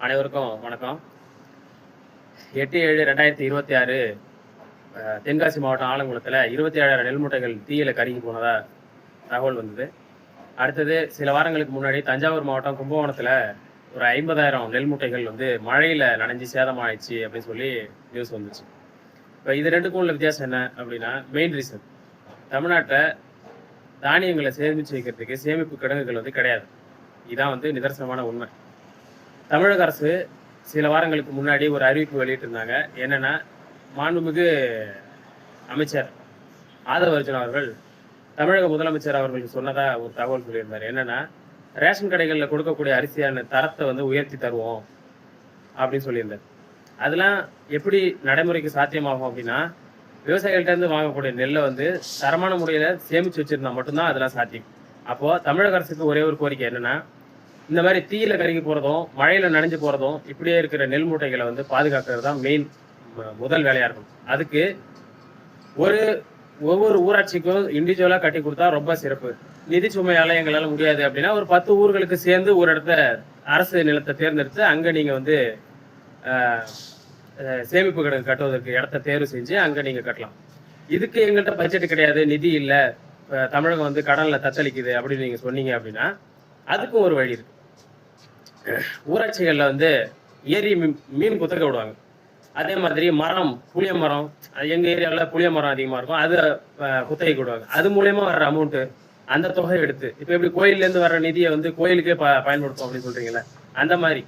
அனைவருக்கும் வணக்கம். 8/7/2026 தென்காசி மாவட்டம் ஆலங்குளத்தில் 27,000 நெல் மூட்டைகள் தீயில கருகி போனதா தகவல் வந்தது. அடுத்தது சில வாரங்களுக்கு முன்னாடி தஞ்சாவூர் மாவட்டம் கும்பகோணத்தில் ஒரு 50,000 நெல் மூட்டைகள் மழையில் நனைஞ்சு சேதமாயிடுச்சு அப்படின்னு சொல்லி நியூஸ் வந்துச்சு. இப்போ இது ரெண்டுக்கும் உள்ள வித்தியாசம் என்ன அப்படின்னா, மெயின் ரீசன் தமிழ்நாட்டில் தானியங்களை சேமித்து வைக்கிறதுக்கு சேமிப்பு கிடங்குகள் கிடையாது. இதான் நிதர்சனமான உண்மை. தமிழக அரசு சில வாரங்களுக்கு முன்னாடி ஒரு அறிவிப்பு வெளியிட்டிருந்தாங்க. என்னன்னா, மாண்புமிகு அமைச்சர் ஆதவ அர்ஜுனா அவர்கள் தமிழக முதலமைச்சர் அவர்களுக்கு சொன்னதா ஒரு தகவல் சொல்லியிருந்தார். என்னன்னா, ரேஷன் கடைகளில் கொடுக்கக்கூடிய அரிசியான தரத்தை உயர்த்தி தருவோம் அப்படின்னு சொல்லியிருந்தார். அதெல்லாம் எப்படி நடைமுறைக்கு சாத்தியமாகும் அப்படின்னா, விவசாயிகள்ட்ட இருந்து வாங்கக்கூடிய நெல்லை தரமான முறையில சேமிச்சு வச்சிருந்தா மட்டும்தான் அதெல்லாம் சாத்தியம். அப்போ தமிழக அரசுக்கு ஒரே ஒரு கோரிக்கை என்னன்னா, இந்த மாதிரி தீயில கருகி போறதும் மழையில நனைஞ்சு போறதும் இப்படியே இருக்கிற நெல் மூட்டைகளை பாதுகாக்கிறது தான் மெயின் முதல் வேலையா இருக்கும். அதுக்கு ஒவ்வொரு ஊராட்சிக்கும் இண்டிவிஜுவலா கட்டி கொடுத்தா ரொம்ப சிறப்பு. நிதி சுமையால எங்களால முடியாது அப்படின்னா ஒரு 10 ஊர்களுக்கு சேர்ந்து ஒரு இடத்த அரசு நிலத்தை தேர்ந்தெடுத்து அங்க நீங்க சேமிப்பு கிடங்கு கட்டுவதற்கு இடத்த தேர்வு செஞ்சு அங்க நீங்க கட்டலாம். இதுக்கு எங்கள்கிட்ட பட்ஜெட் கிடையாது, நிதி இல்லை, தமிழகம் கடன்ல தத்தளிக்குது அப்படின்னு நீங்க சொன்னீங்க அப்படின்னா அதுக்கும் ஒரு வழி இருக்கு. ஊராட்சிகள்ல ஏரி மீன் குத்தகை விடுவாங்க. அதே மாதிரி மரம், புளிய மரம், எங்க ஏரியாவில் புளிய மரம் அதிகமா இருக்கும், அது குத்தகைக்கு விடுவாங்க. அது மூலியமா வர்ற அமௌண்ட் அந்த தொகையை எடுத்து இப்ப எப்படி கோயில்ல இருந்து வர்ற நிதியை கோயிலுக்கே பயன்படுத்தும் அப்படின்னு சொல்றீங்களா, அந்த மாதிரி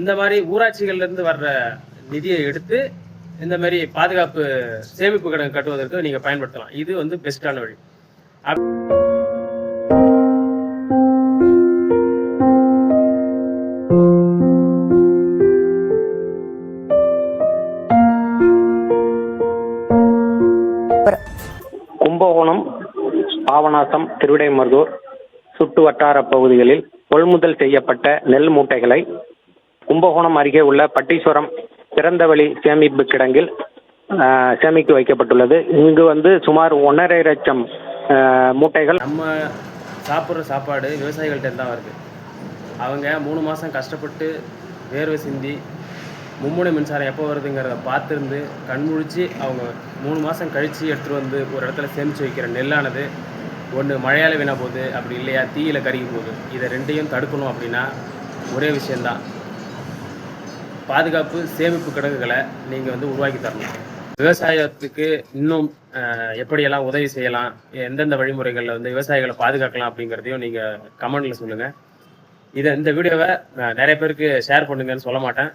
இந்த மாதிரி ஊராட்சிகள்ல இருந்து வர்ற நிதியை எடுத்து இந்த மாதிரி பாதுகாப்பு சேமிப்பு கிடங்கு கட்டுவதற்கு நீங்க பயன்படுத்தலாம். இது பெஸ்டான வழி. கும்பகோணம், பாபநாசம், திருவிடைமருதூர் சுற்று வட்டார பகுதிகளில் கொள்முதல் செய்யப்பட்ட நெல் மூட்டைகளை கும்பகோணம் அருகே உள்ள பட்டீஸ்வரம் திறந்தவெளி சேமிப்பு கிடங்கில் சேமித்து வைக்கப்பட்டுள்ளது. இங்கு சுமார் 1.5 லட்சம் மூட்டைகள். நம்ம சாப்பிட்ற சாப்பாடு விவசாயிகள்கிட்ட தான் வருது. அவங்க 3 மாதம் கஷ்டப்பட்டு வேர்வை சிந்தி மும்முனை மின்சாரம் எப்போ வருதுங்கிறத பார்த்துருந்து கண்முழிச்சு அவங்க 3 மாதம் கழித்து எடுத்துகிட்டு ஒரு இடத்துல சேமித்து வைக்கிற நெல்லானது ஒன்று மழையால் வீணாக போகுது, அப்படி இல்லையா தீயில கருகி போகுது. இதை ரெண்டையும் தடுக்கணும் அப்படின்னா ஒரே விஷயந்தான், பாதுகாப்பு சேமிப்பு கிடங்குகளை நீங்கள் உருவாக்கி தரணும். விவசாயத்துக்கு இன்னும் எப்படியெல்லாம் உதவி செய்யலாம், எந்தெந்த வழிமுறைகளில் விவசாயிகளை பாதுகாக்கலாம் அப்படிங்கிறதையும் நீங்கள் கமெண்டில் சொல்லுங்கள். இந்த வீடியோவை நிறைய பேருக்கு ஷேர் பண்ணுங்கன்னு சொல்ல மாட்டேன்,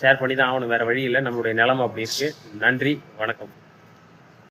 ஷேர் பண்ணி தான் ஆகணும், வேறு வழி இல்லை. நம்மளுடைய நிலைமை அப்படி இருக்கு. நன்றி, வணக்கம்.